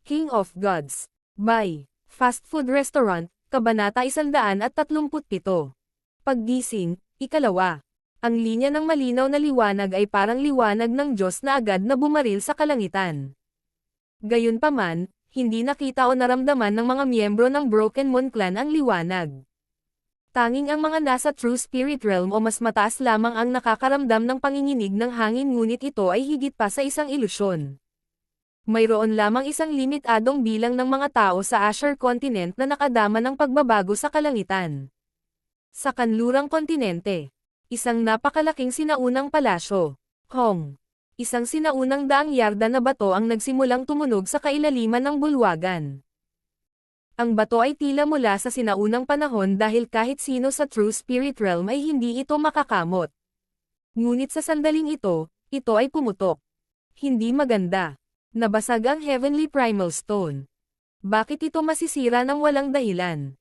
King of Gods. By Fast Food Restaurant, Kabanata 137. Paggising, ikalawa. Ang linya ng malinaw na liwanag ay parang liwanag ng Diyos na agad na bumaril sa kalangitan. Gayunpaman, hindi nakita o naramdaman ng mga miyembro ng Broken Moon Clan ang liwanag. Tanging ang mga nasa True Spirit Realm o mas mataas lamang ang nakakaramdam ng panginginig ng hangin, ngunit ito ay higit pa sa isang ilusyon. Mayroon lamang isang limitadong bilang ng mga tao sa Asher Continent na nakadama ng pagbabago sa kalangitan. Sa kanlurang kontinente, isang napakalaking sinaunang palasyo, Hong. Isang sinaunang daang yarda na bato ang nagsimulang tumunog sa kailaliman ng bulwagan. Ang bato ay tila mula sa sinaunang panahon dahil kahit sino sa True Spirit Realm ay hindi ito makakamot. Ngunit sa sandaling ito ay pumutok. Hindi maganda. Nabasag ang Heavenly Primal Stone. Bakit ito masisira ng walang dahilan?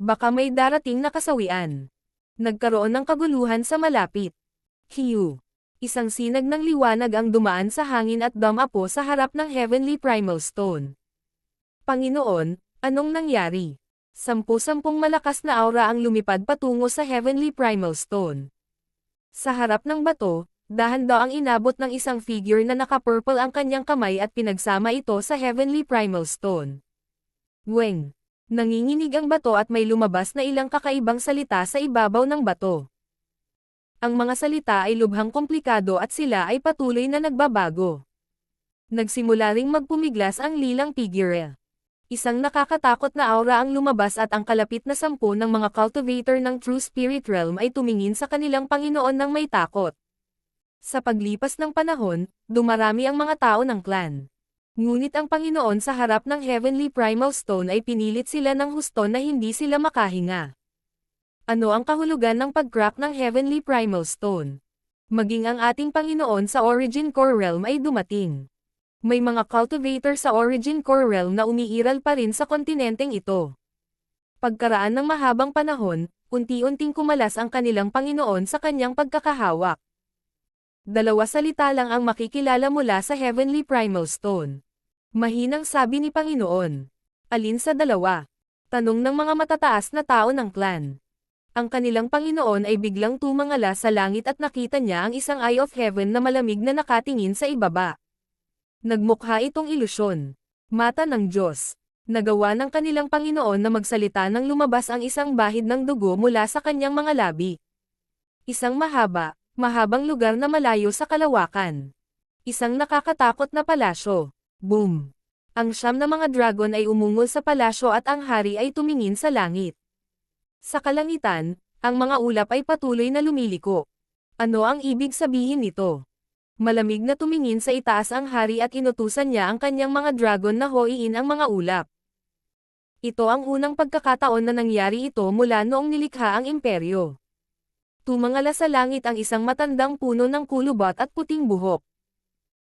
Baka may darating na kasawian. Nagkaroon ng kaguluhan sa malapit. Q. Isang sinag ng liwanag ang dumaan sa hangin at dumapo sa harap ng Heavenly Primal Stone. Panginoon, anong nangyari? 10 malakas na aura ang lumipad patungo sa Heavenly Primal Stone. Sa harap ng bato, dahan-daang inabot ng isang figure na naka-purple ang kanyang kamay at pinagsama ito sa Heavenly Primal Stone. Weng. Nanginginig ang bato at may lumabas na ilang kakaibang salita sa ibabaw ng bato. Ang mga salita ay lubhang komplikado at sila ay patuloy na nagbabago. Nagsimula ring magpumiglas ang lilang figure. Isang nakakatakot na aura ang lumabas at ang kalapit na 10 ng mga cultivator ng True Spirit Realm ay tumingin sa kanilang Panginoon ng may takot. Sa paglipas ng panahon, dumarami ang mga tao ng clan. Ngunit ang Panginoon sa harap ng Heavenly Primal Stone ay pinilit sila ng husto na hindi sila makahinga. Ano ang kahulugan ng pag-crack ng Heavenly Primal Stone? Maging ang ating Panginoon sa Origin Core Realm ay dumating. May mga cultivator sa Origin Core Realm na umiiral pa rin sa kontinenteng ito. Pagkaraan ng mahabang panahon, unti-unting kumalas ang kanilang Panginoon sa kanyang pagkakahawak. 2 salita lang ang makikilala mula sa Heavenly Primal Stone. Mahinang sabi ni Panginoon. Alin sa dalawa? Tanong ng mga matataas na tao ng clan. Ang kanilang Panginoon ay biglang tumangala sa langit at nakita niya ang isang Eye of Heaven na malamig na nakatingin sa ibaba. Nagmukha itong ilusyon. Mata ng Diyos. Nagawa ng kanilang Panginoon na magsalita nang lumabas ang isang bahid ng dugo mula sa kanyang mga labi. Isang mahabang lugar na malayo sa kalawakan. Isang nakakatakot na palasyo. Boom! Ang 9 na mga dragon ay umungol sa palasyo at ang hari ay tumingin sa langit. Sa kalangitan, ang mga ulap ay patuloy na lumiliko. Ano ang ibig sabihin nito? Malamig na tumingin sa itaas ang hari at inutusan niya ang kanyang mga dragon na hoiin ang mga ulap. Ito ang unang pagkakataon na nangyari ito mula noong nilikha ang imperyo. Tumangala sa langit ang isang matandang puno ng kulubot at puting buhok.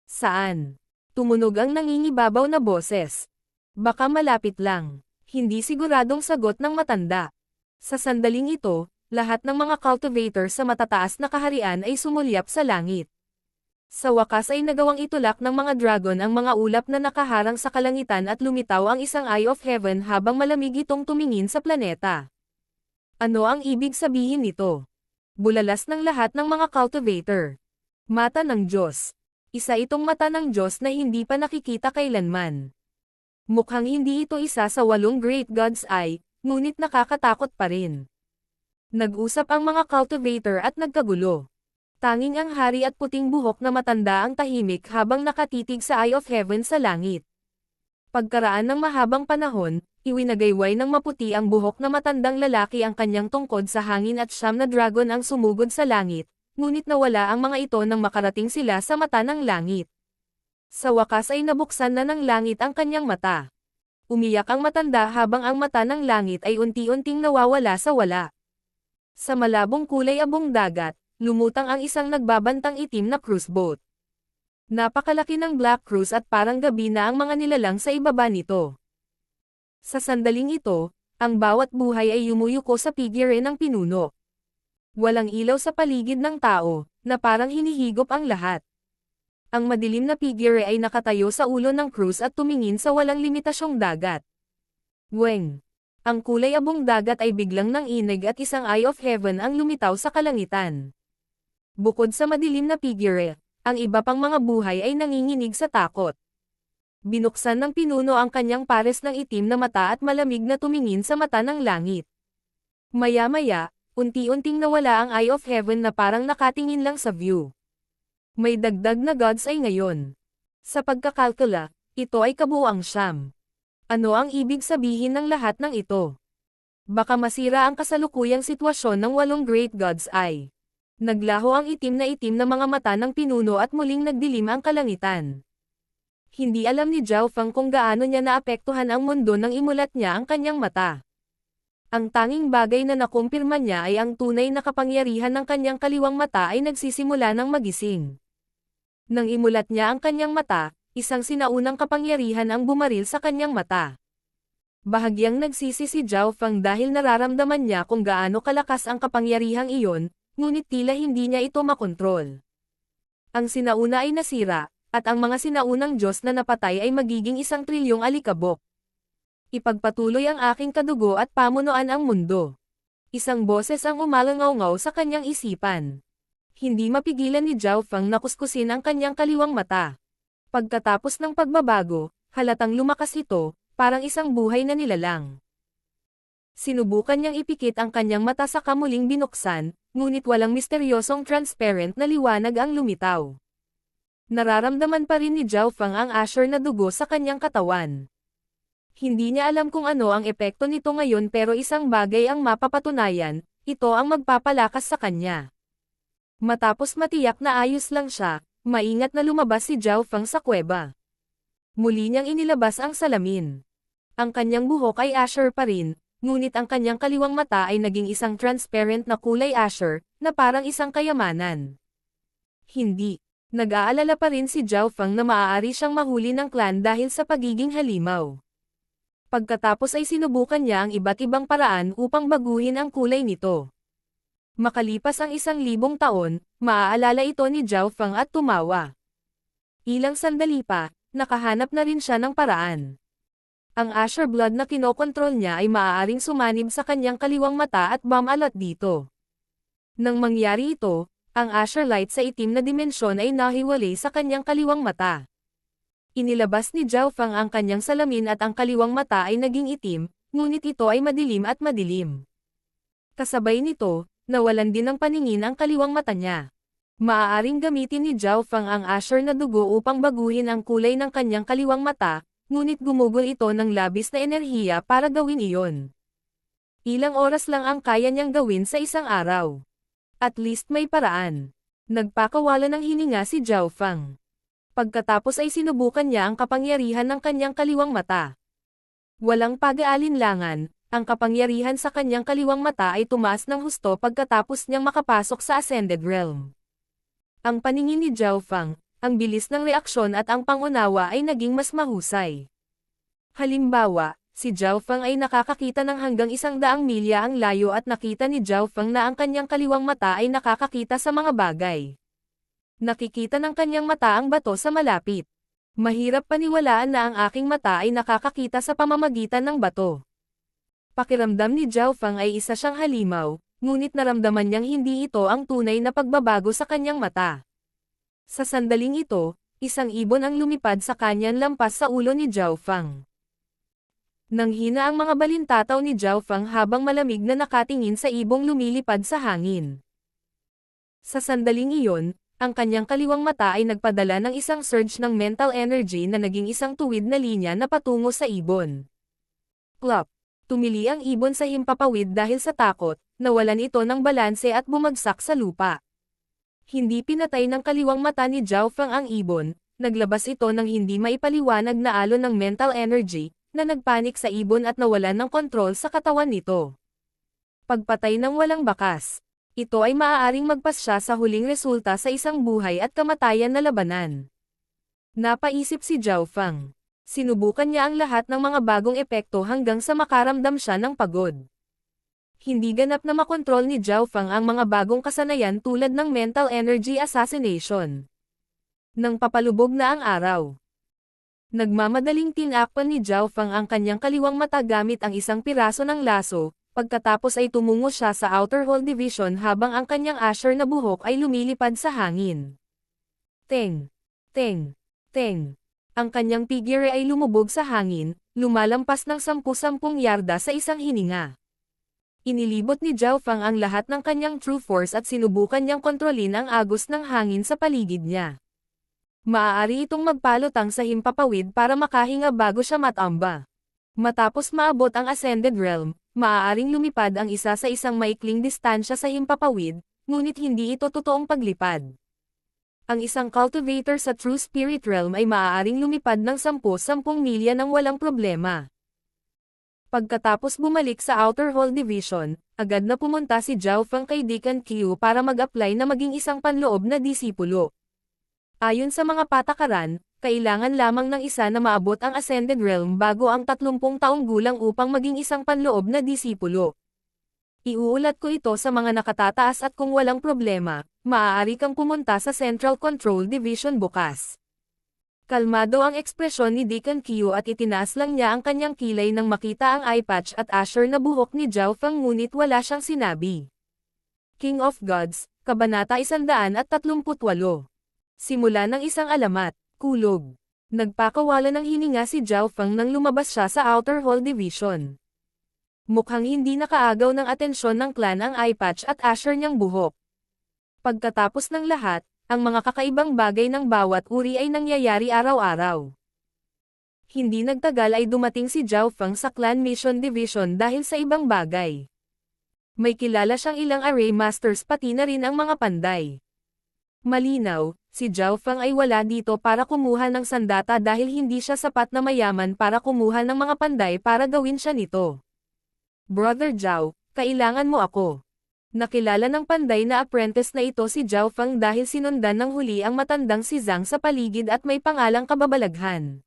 Saan? Tumunog ang nangingibabaw na boses. Baka malapit lang. Hindi siguradong sagot ng matanda. Sa sandaling ito, lahat ng mga cultivator sa matataas na kaharian ay sumulyap sa langit. Sa wakas ay nagawang itulak ng mga dragon ang mga ulap na nakaharang sa kalangitan at lumitaw ang isang Eye of Heaven habang malamig itong tumingin sa planeta. Ano ang ibig sabihin nito? Bulalas ng lahat ng mga cultivator. Mata ng Diyos. Isa itong mata ng Diyos na hindi pa nakikita kailanman. Mukhang hindi ito isa sa 8 Great God's Eye, ngunit nakakatakot pa rin. Nag-usap ang mga cultivator at nagkagulo. Tanging ang hari at puting buhok na matanda ang tahimik habang nakatitig sa Eye of Heaven sa langit. Pagkaraan ng mahabang panahon, iwinagayway ng maputi ang buhok na matandang lalaki ang kanyang tungkod sa hangin at 9 na dragon ang sumugod sa langit, ngunit nawala ang mga ito nang makarating sila sa mata ng langit. Sa wakas ay nabuksan na ng langit ang kanyang mata. Umiyak ang matanda habang ang mata ng langit ay unti-unting nawawala sa wala. Sa malabong kulay abong dagat, lumutang ang isang nagbabantang itim na cruise boat. Napakalaki ng Black Cruise at parang gabi na ang mga nilalang sa ibaba nito. Sa sandaling ito, ang bawat buhay ay yumuyuko sa figure ng pinuno. Walang ilaw sa paligid ng tao, na parang hinihigop ang lahat. Ang madilim na figure ay nakatayo sa ulo ng cruise at tumingin sa walang limitasyong dagat. Weng! Ang kulay abong dagat ay biglang nanginig at isang eye of heaven ang lumitaw sa kalangitan. Bukod sa madilim na figure, ang iba pang mga buhay ay nanginginig sa takot. Binuksan ng pinuno ang kanyang pares ng itim na mata at malamig na tumingin sa mata ng langit. Maya-maya, unti-unting nawala ang eye of heaven na parang nakatingin lang sa view. May dagdag na gods ay ngayon. Sa pagkakalkula, ito ay kabuuang 9. Ano ang ibig sabihin ng lahat ng ito? Baka masira ang kasalukuyang sitwasyon ng 8 great gods ay. Naglaho ang itim na mga mata ng pinuno at muling nagdilim ang kalangitan. Hindi alam ni Zhao Feng kung gaano niya naapektuhan ang mundo nang imulat niya ang kanyang mata. Ang tanging bagay na nakumpirma niya ay ang tunay na kapangyarihan ng kanyang kaliwang mata ay nagsisimula ng magising. Nang imulat niya ang kanyang mata, isang sinaunang kapangyarihan ang bumaril sa kanyang mata. Bahagyang nagsisi si Zhao Feng dahil nararamdaman niya kung gaano kalakas ang kapangyarihang iyon, ngunit tila hindi niya ito makontrol. Ang sinauna ay nasira, at ang mga sinaunang Diyos na napatay ay magiging 1 trilyong alikabok. Ipagpatuloy ang aking kadugo at pamunuan ang mundo. Isang boses ang umalangaw-ngaw sa kanyang isipan. Hindi mapigilan ni Zhao Feng na kuskusin ang kanyang kaliwang mata. Pagkatapos ng pagbabago, halatang lumakas ito, parang isang buhay na nilalang. Sinubukan niyang ipikit ang kanyang mata sa kamuling binuksan, ngunit walang misteryosong transparent na liwanag ang lumitaw. Nararamdaman pa rin ni Zhao Feng ang asher na dugo sa kanyang katawan. Hindi niya alam kung ano ang epekto nito ngayon pero isang bagay ang mapapatunayan, ito ang magpapalakas sa kanya. Matapos matiyak na ayos lang siya, maingat na lumabas si Zhao Feng sa kuweba. Muli niyang inilabas ang salamin. Ang kanyang buhok ay asher pa rin, ngunit ang kanyang kaliwang mata ay naging isang transparent na kulay asher, na parang isang kayamanan. Hindi. Nag-aalala pa rin si Zhao Feng na maaari siyang mahuli ng clan dahil sa pagiging halimaw. Pagkatapos ay sinubukan niya ang iba't ibang paraan upang baguhin ang kulay nito. Makalipas ang 1,000 taon, maaalala ito ni Zhao Feng at tumawa. Ilang sandali pa, nakahanap na rin siya ng paraan. Ang Asher Blood na kinokontrol niya ay maaaring sumanib sa kanyang kaliwang mata at bumalot dito. Nang mangyari ito, ang Asher Light sa itim na dimensyon ay nahiwalay sa kanyang kaliwang mata. Inilabas ni Zhao Feng ang kanyang salamin at ang kaliwang mata ay naging itim, ngunit ito ay madilim at madilim. Kasabay nito, nawalan din ng paningin ang kaliwang mata niya. Maaaring gamitin ni Zhao Feng ang asher na dugo upang baguhin ang kulay ng kanyang kaliwang mata, ngunit gumugol ito ng labis na enerhiya para gawin iyon. Ilang oras lang ang kaya niyang gawin sa isang araw. At least may paraan. Nagpakawala ng hininga si Zhao Feng. Pagkatapos ay sinubukan niya ang kapangyarihan ng kanyang kaliwang mata. Walang pag-aalinlangan, ang kapangyarihan sa kanyang kaliwang mata ay tumaas ng husto pagkatapos niyang makapasok sa Ascended Realm. Ang paningin ni Zhao Feng, ang bilis ng reaksyon at ang pangunawa ay naging mas mahusay. Halimbawa, si Zhao Feng ay nakakakita ng hanggang 100 milya ang layo at nakita ni Zhao Feng na ang kanyang kaliwang mata ay nakakakita sa mga bagay. Nakikita ng kanyang mata ang bato sa malapit. Mahirap paniwalaan na ang aking mata ay nakakakita sa pamamagitan ng bato. Pakiramdam ni Zhao Feng ay isa siyang halimaw, ngunit naramdaman niyang hindi ito ang tunay na pagbabago sa kanyang mata. Sa sandaling ito, isang ibon ang lumipad sa kanyang lampas sa ulo ni Zhao Feng. Nanghina ang mga balintataw ni Zhao Feng habang malamig na nakatingin sa ibong lumilipad sa hangin. Sa sandaling iyon, ang kanyang kaliwang mata ay nagpadala ng isang surge ng mental energy na naging isang tuwid na linya na patungo sa ibon. Plop! Tumili ang ibon sa himpapawid dahil sa takot, nawalan ito ng balanse at bumagsak sa lupa. Hindi pinatay ng kaliwang mata ni Zhao Feng ang ibon, naglabas ito ng hindi maipaliwanag na alon ng mental energy, na nagpanik sa ibon at nawalan ng kontrol sa katawan nito. Pagpatay ng walang bakas. Ito ay maaaring magpasya sa huling resulta sa isang buhay at kamatayan na labanan. Napaisip si Zhao Feng. Sinubukan niya ang lahat ng mga bagong epekto hanggang sa makaramdam siya ng pagod. Hindi ganap na makontrol ni Zhao Feng ang mga bagong kasanayan tulad ng mental energy assassination. Nang papalubog na ang araw. Nagmamadaling tinakpan ni Zhao Feng ang kanyang kaliwang mata gamit ang isang piraso ng laso, pagkatapos ay tumungo siya sa Outer Hall Division habang ang kanyang asher na buhok ay lumilipad sa hangin. Teng! Teng! Teng! Ang kanyang figure ay lumubog sa hangin, lumalampas ng 10-10 yarda sa isang hininga. Inilibot ni Zhao Feng ang lahat ng kanyang true force at sinubukan niyang kontrolin ang agos ng hangin sa paligid niya. Maaari itong magpalutang sa himpapawid para makahinga bago siya matamba. Matapos maabot ang Ascended Realm, maaaring lumipad ang isa sa isang maikling distansya sa himpapawid, ngunit hindi ito totoong paglipad. Ang isang cultivator sa True Spirit Realm ay maaaring lumipad ng 10-10 milya nang walang problema. Pagkatapos bumalik sa Outer Hall Division, agad na pumunta si Zhao Feng kay Deacon Qiu para mag-apply na maging isang panloob na disipulo. Ayon sa mga patakaran, kailangan lamang ng isa na maabot ang Ascended Realm bago ang 30 taong gulang upang maging isang panloob na disipulo. Iuulat ko ito sa mga nakatataas at kung walang problema, maaari kang pumunta sa Central Control Division bukas. Kalmado ang ekspresyon ni Deacon Qiu at itinaas lang niya ang kanyang kilay nang makita ang eye patch at asher na buhok ni Zhao Feng ngunit wala siyang sinabi. King of Gods, Kabanata 138. Simula ng isang alamat, kulog. Nagpakawala ng hininga si Zhao Feng nang lumabas siya sa Outer Hall Division. Mukhang hindi nakaagaw ng atensyon ng clan ang eye patch at asher niyang buhok. Pagkatapos ng lahat, ang mga kakaibang bagay ng bawat uri ay nangyayari araw-araw. Hindi nagtagal ay dumating si Zhao Feng sa Clan Mission Division dahil sa ibang bagay. May kilala siyang ilang array masters pati na rin ang mga panday. Malinaw, si Zhao Feng ay wala dito para kumuha ng sandata dahil hindi siya sapat na mayaman para kumuha ng mga panday para gawin siya nito. Brother Zhao, kailangan mo ako. Nakilala ng panday na apprentice na ito si Zhao Feng dahil sinundan ng huli ang matandang si Zhang sa paligid at may pangalang kababalaghan.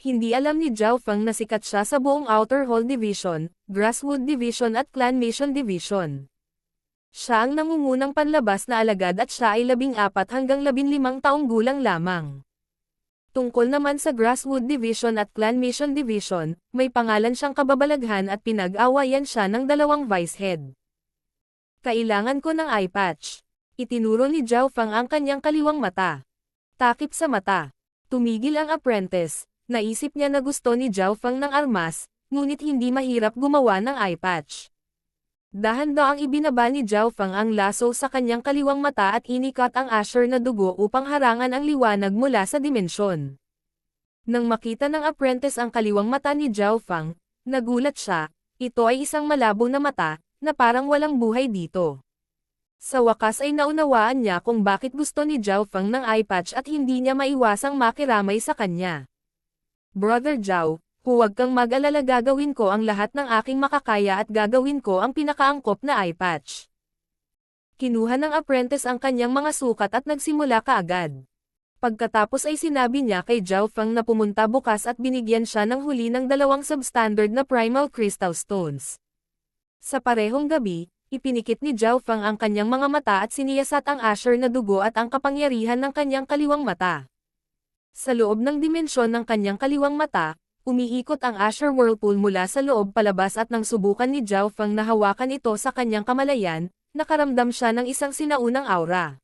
Hindi alam ni Zhao Feng na sikat siya sa buong Outer Hall Division, Grasswood Division at Clan Mission Division. Siya ang nangungunang panlabas na alagad at siya ay 14 hanggang 15 taong gulang lamang. Tungkol naman sa Grasswood Division at Clan Mission Division, may pangalan siyang kababalaghan at pinag-awayan siya ng 2 vice head. Kailangan ko ng eye patch. Itinuro ni Zhao Feng ang kanyang kaliwang mata. Takip sa mata. Tumigil ang apprentice. Naisip niya na gusto ni Zhao Feng ng armas, ngunit hindi mahirap gumawa ng eye patch. Dahan-daang ibinaba ni Zhao Feng ang laso sa kanyang kaliwang mata at inikat ang asher na dugo upang harangan ang liwanag mula sa dimensyon. Nang makita ng apprentice ang kaliwang mata ni Zhao Feng, nagulat siya. Ito ay isang malabo na mata, na parang walang buhay dito. Sa wakas ay naunawaan niya kung bakit gusto ni Zhao Feng ng eye patch at hindi niya maiwasang makiramay sa kanya. Brother Zhao, huwag kang mag-alala, gagawin ko ang lahat ng aking makakaya at gagawin ko ang pinakaangkop na eye patch. Kinuha ng apprentice ang kanyang mga sukat at nagsimula kaagad. Pagkatapos ay sinabi niya kay Zhao Feng na pumunta bukas at binigyan siya ng huli ng 2 substandard na primal crystal stones. Sa parehong gabi, ipinikit ni Zhao Feng ang kanyang mga mata at siniyasat ang asher na dugo at ang kapangyarihan ng kanyang kaliwang mata. Sa loob ng dimensyon ng kanyang kaliwang mata, umiikot ang Asher Whirlpool mula sa loob palabas at nang subukan ni Zhao Feng na hawakan ito sa kanyang kamalayan, nakaramdam siya ng isang sinaunang aura.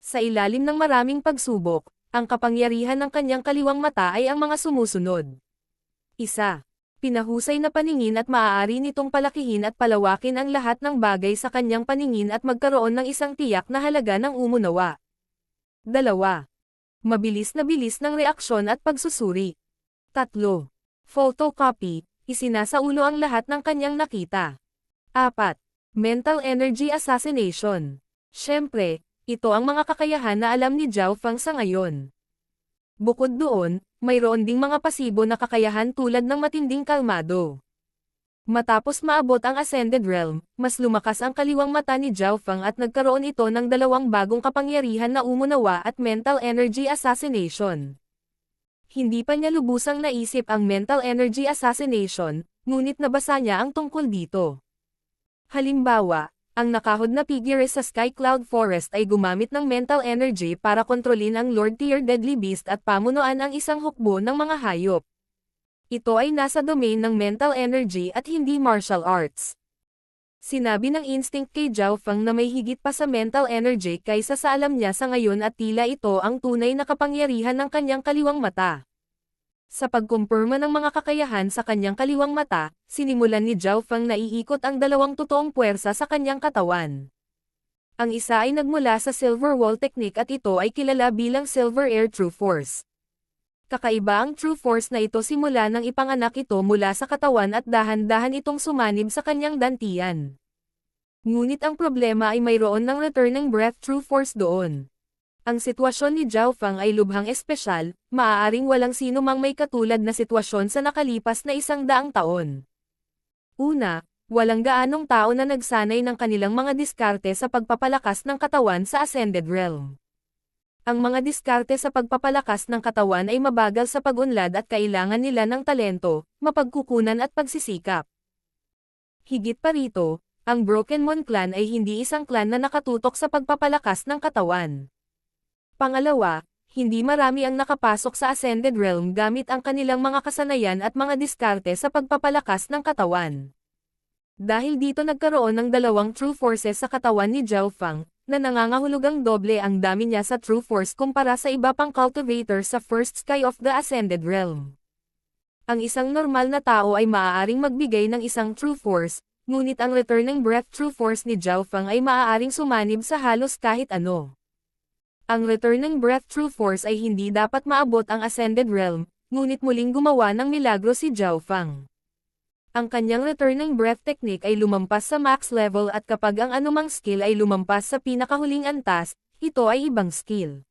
Sa ilalim ng maraming pagsubok, ang kapangyarihan ng kanyang kaliwang mata ay ang mga sumusunod. 1. Pinahusay na paningin at maaari nitong palakihin at palawakin ang lahat ng bagay sa kanyang paningin at magkaroon ng isang tiyak na halaga ng umunawa. 2. Mabilis na bilis ng reaksyon at pagsusuri. 3. Photocopy, isinasaulo ang lahat ng kanyang nakita. 4. Mental Energy Assassination. Siyempre, ito ang mga kakayahan na alam ni Zhao Feng sa ngayon. Bukod doon, mayroon ding mga pasibo na kakayahan tulad ng matinding kalmado. Matapos maabot ang Ascended Realm, mas lumakas ang kaliwang mata ni Zhao Feng at nagkaroon ito ng 2 bagong kapangyarihan na umunawa at Mental Energy Assassination. Hindi pa niya lubusang naisip ang Mental Energy Assassination, ngunit nabasa niya ang tungkol dito. Halimbawa, Ang nakahod na figure sa Sky Cloud Forest ay gumamit ng mental energy para kontrolin ang Lord Tier Deadly Beast at pamunuan ang isang hukbo ng mga hayop. Ito ay nasa domain ng mental energy at hindi martial arts. Sinabi ng instinct kay Zhao Feng na may higit pa sa mental energy kaysa sa alam niya sa ngayon at tila ito ang tunay na kapangyarihan ng kanyang kaliwang mata. Sa pagkumpirma ng mga kakayahan sa kanyang kaliwang mata, sinimulan ni Zhao Feng na iikot ang dalawang totoong puwersa sa kanyang katawan. Ang isa ay nagmula sa Silver Wall Technique at ito ay kilala bilang Silver Air True Force. Kakaiba ang True Force na ito simula nang ipanganak ito mula sa katawan at dahan-dahan itong sumanib sa kanyang dantian. Ngunit ang problema ay mayroon ng Returning Breath True Force doon. Ang sitwasyon ni Zhao Feng ay lubhang espesyal, maaaring walang sino mang may katulad na sitwasyon sa nakalipas na 100 taon. Una, walang gaanong tao na nagsanay ng kanilang mga diskarte sa pagpapalakas ng katawan sa Ascended Realm. Ang mga diskarte sa pagpapalakas ng katawan ay mabagal sa pag-unlad at kailangan nila ng talento, mapagkukunan at pagsisikap. Higit pa rito, ang Broken Moon Clan ay hindi isang clan na nakatutok sa pagpapalakas ng katawan. Pangalawa, hindi marami ang nakapasok sa Ascended Realm gamit ang kanilang mga kasanayan at mga diskarte sa pagpapalakas ng katawan. Dahil dito nagkaroon ng dalawang True Forces sa katawan ni Zhao Feng, na nangangahulugang doble ang dami niya sa True Force kumpara sa iba pang cultivator sa First Sky of the Ascended Realm. Ang isang normal na tao ay maaaring magbigay ng isang True Force, ngunit ang Returning Breath True Force ni Zhao Feng ay maaaring sumanib sa halos kahit ano. Ang Returning Breath True Force ay hindi dapat maabot ang Ascended Realm, ngunit muling gumawa ng milagro si Zhao Feng. Ang kanyang Returning Breath technique ay lumampas sa max level at kapag ang anumang skill ay lumampas sa pinakahuling antas, ito ay ibang skill.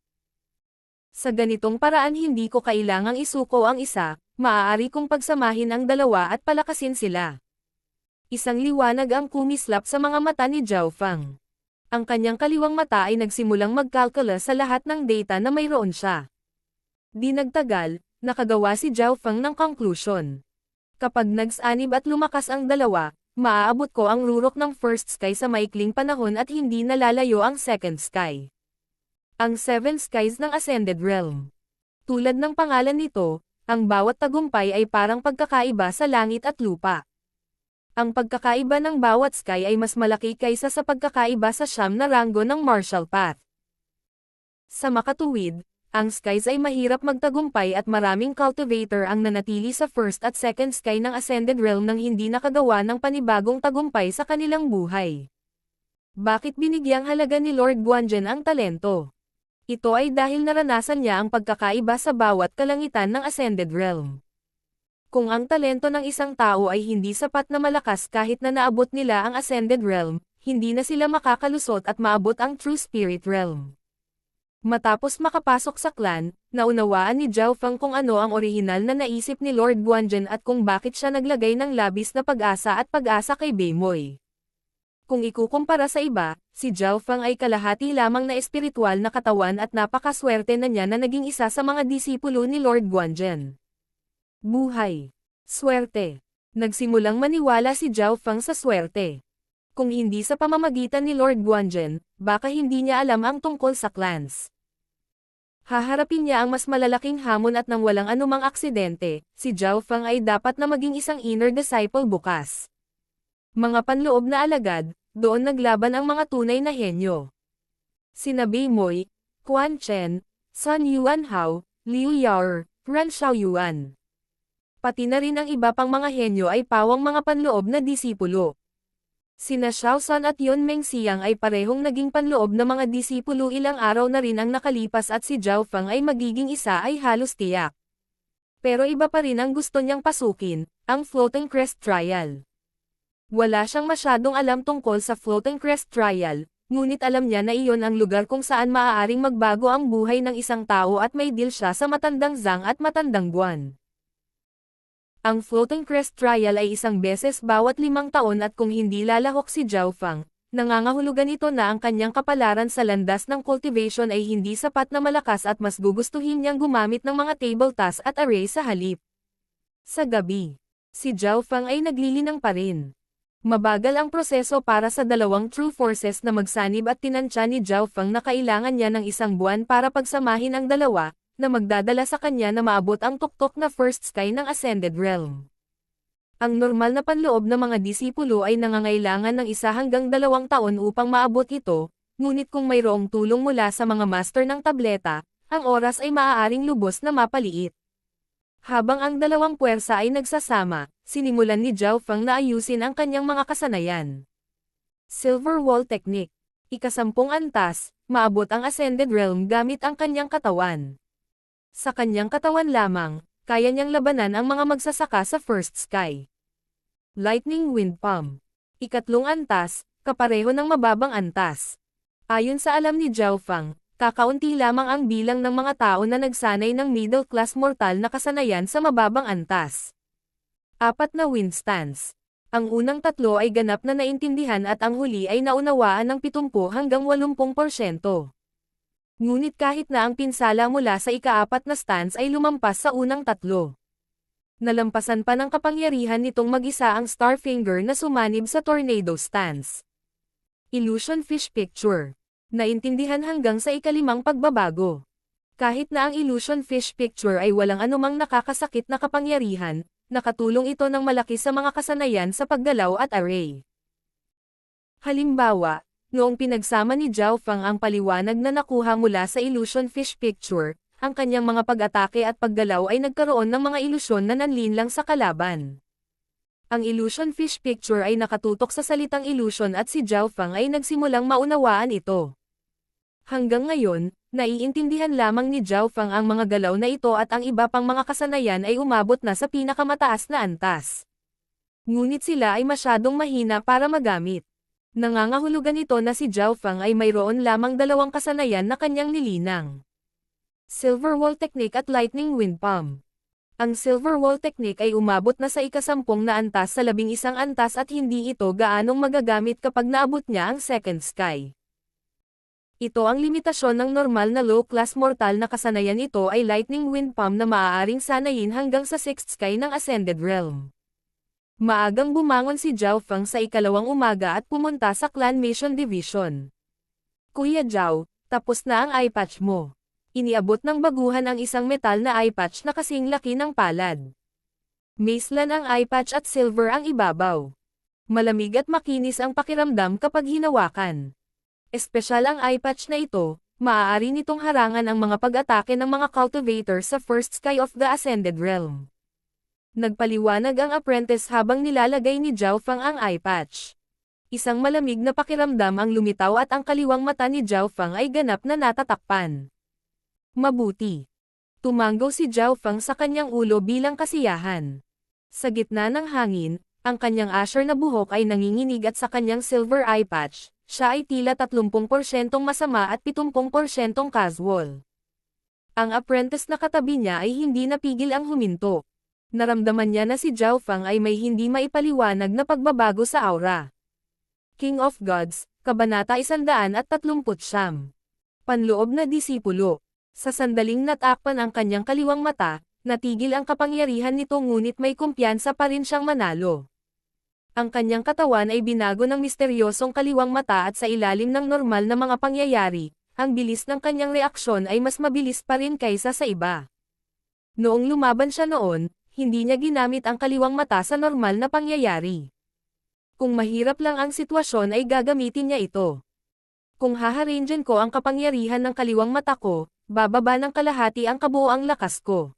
Sa ganitong paraan hindi ko kailangang isuko ang isa, maaari kong pagsamahin ang dalawa at palakasin sila. Isang liwanag ang kumislap sa mga mata ni Zhao Feng. Ang kanyang kaliwang mata ay nagsimulang magkalkula sa lahat ng data na mayroon siya. Di nagtagal, nakagawa si Zhao Feng ng conclusion. Kapag nagsanib at lumakas ang dalawa, maaabot ko ang rurok ng First Sky sa maikling panahon at hindi nalalayo ang Second Sky. Ang Seven Skies ng Ascended Realm. Tulad ng pangalan nito, ang bawat tagumpay ay parang pagkakaiba sa langit at lupa. Ang pagkakaiba ng bawat sky ay mas malaki kaysa sa pagkakaiba sa siyam na ranggo ng martial path. Sa makatuwid, ang skies ay mahirap magtagumpay at maraming cultivator ang nanatili sa first at second sky ng Ascended Realm nang hindi nakagawa ng panibagong tagumpay sa kanilang buhay. Bakit binigyang halaga ni Lord Guanzhen ang talento? Ito ay dahil naranasan niya ang pagkakaiba sa bawat kalangitan ng Ascended Realm. Kung ang talento ng isang tao ay hindi sapat na malakas kahit na naabot nila ang Ascended Realm, hindi na sila makakalusot at maabot ang True Spirit Realm. Matapos makapasok sa clan, naunawaan ni Zhao Feng kung ano ang orihinal na naisip ni Lord Guanzhen at kung bakit siya naglagay ng labis na pag-asa kay Beimoy. Kung ikukumpara sa iba, si Zhao Feng ay kalahati lamang na espiritual na katawan at napakaswerte na niya na naging isa sa mga disipulo ni Lord Guanzhen. Buhay. Swerte. Nagsimulang maniwala si Zhao Feng sa swerte. Kung hindi sa pamamagitan ni Lord Guanzhen, baka hindi niya alam ang tungkol sa clans. Haharapin niya ang mas malalaking hamon at nang walang anumang aksidente, si Zhao Feng ay dapat na maging isang inner disciple bukas. Mga panloob na alagad, doon naglaban ang mga tunay na henyo. Sina Beimoy, Quan Chen, Sun Yuanhao, Liu Yao, Ran Xiaoyuan. Pati na rin ang iba pang mga henyo ay pawang mga panloob na disipulo. Sina Xiao San at Yun Mengxiang ay parehong naging panloob na mga disipulo ilang araw na rin ang nakalipas at si Zhao Feng ay magiging isa ay halos tiyak. Pero iba pa rin ang gusto niyang pasukin, ang Floating Crest Trial. Wala siyang masyadong alam tungkol sa Floating Crest Trial, ngunit alam niya na iyon ang lugar kung saan maaaring magbago ang buhay ng isang tao at may deal siya sa matandang Zhang at matandang Guan. Ang Floating Crest Trial ay isang beses bawat 5 taon at kung hindi lalahok si Zhao Feng, nangangahulugan ito na ang kanyang kapalaran sa landas ng cultivation ay hindi sapat na malakas at mas gugustuhin niyang gumamit ng mga table tasks at array sa halip. Sa gabi, si Zhao Feng ay naglilinang pa rin. Mabagal ang proseso para sa dalawang true forces na magsanib at tinansya ni Zhao Feng na kailangan niya ng isang buwan para pagsamahin ang dalawa, na magdadala sa kanya na maabot ang tuktok na first sky ng Ascended Realm. Ang normal na panloob ng mga disipulo ay nangangailangan ng 1 hanggang 2 taon upang maabot ito, ngunit kung mayroong tulong mula sa mga master ng tableta, ang oras ay maaaring lubos na mapaliit. Habang ang dalawang puwersa ay nagsasama, sinimulan ni Zhao Feng na ayusin ang kanyang mga kasanayan. Silver Wall Technique. Ika-10 antas, maabot ang Ascended Realm gamit ang kanyang katawan. Sa kanyang katawan lamang, kaya niyang labanan ang mga magsasaka sa First Sky. Lightning Wind Palm. Ika-3 antas, kapareho ng mababang antas. Ayon sa alam ni Zhao Feng, kakaunti lamang ang bilang ng mga tao na nagsanay ng middle-class mortal na kasanayan sa mababang antas. 4 na wind stance. Ang unang 3 ay ganap na naintindihan at ang huli ay naunawaan ng 70 hanggang 80%. Ngunit kahit na ang pinsala mula sa ika-4 na stance ay lumampas sa unang 3. Nalampasan pa ng kapangyarihan nitong mag-isa ang Starfinger na sumanib sa Tornado stance. Illusion Fish Picture. Naintindihan hanggang sa ika-5 pagbabago. Kahit na ang Illusion Fish Picture ay walang anumang nakakasakit na kapangyarihan, nakatulong ito ng malaki sa mga kasanayan sa paggalaw at array. Halimbawa, noong pinagsama ni Zhao Feng ang paliwanag na nakuha mula sa Illusion Fish Picture, ang kanyang mga pag-atake at paggalaw ay nagkaroon ng mga ilusyon na nanlinlang sa kalaban. Ang Illusion Fish Picture ay nakatutok sa salitang illusion at si Zhao Feng ay nagsimulang maunawaan ito. Hanggang ngayon, naiintindihan lamang ni Zhao Feng ang mga galaw na ito at ang iba pang mga kasanayan ay umabot na sa pinakamataas na antas. Ngunit sila ay masyadong mahina para magamit. Nangangahulugan ito na si Zhao Feng ay mayroon lamang 2 kasanayan na kanyang nilinang. Silver Wall Technique at Lightning Wind Palm. Ang Silver Wall Technique ay umabot na sa ika-10 na antas sa 11 antas at hindi ito gaanong magagamit kapag naabot niya ang second sky. Ito ang limitasyon ng normal na low-class mortal na kasanayan. Ito ay Lightning Wind Palm na maaaring sanayin hanggang sa 6th sky ng Ascended Realm. Maagang bumangon si Zhao Feng sa ika-2 umaga at pumunta sa Clan Mission Division. Kuya Zhao, tapos na ang eye patch mo. Iniabot ng baguhan ang isang metal na eye patch na kasing laki ng palad. Macelan ang eye patch at silver ang ibabaw. Malamig at makinis ang pakiramdam kapag hinawakan. Espesyal ang eye patch na ito, maaari nitong harangan ang mga pag-atake ng mga cultivator sa first sky of the Ascended Realm. Nagpaliwanag ang apprentice habang nilalagay ni Zhao Feng ang eye patch. Isang malamig na pakiramdam ang lumitaw at ang kaliwang mata ni Zhao Feng ay ganap na natatakpan. Mabuti. Tumango si Zhao Feng sa kanyang ulo bilang kasiyahan. Sa gitna ng hangin, ang kanyang asher na buhok ay nanginginig at sa kanyang silver eye patch, siya ay tila 30% masama at 70% casual. Ang apprentice na katabi niya ay hindi napigil ang huminto. Naramdaman niya na si Zhao Feng ay may hindi maipaliwanag na pagbabago sa aura. King of Gods, Kabanata 139. Panloob na disipulo. Sa sandaling natakpan ang kanyang kaliwang mata, natigil ang kapangyarihan nito ngunit may kumpiyansa pa rin siyang manalo. Ang kanyang katawan ay binago ng misteryosong kaliwang mata at sa ilalim ng normal na mga pangyayari, ang bilis ng kanyang reaksyon ay mas mabilis pa rin kaysa sa iba. Noong lumaban siya noon, hindi niya ginamit ang kaliwang mata sa normal na pangyayari. Kung mahirap lang ang sitwasyon ay gagamitin niya ito. Kung haharangan ko ang kapangyarihan ng kaliwang mata ko, bababa ng kalahati ang kabuoang lakas ko.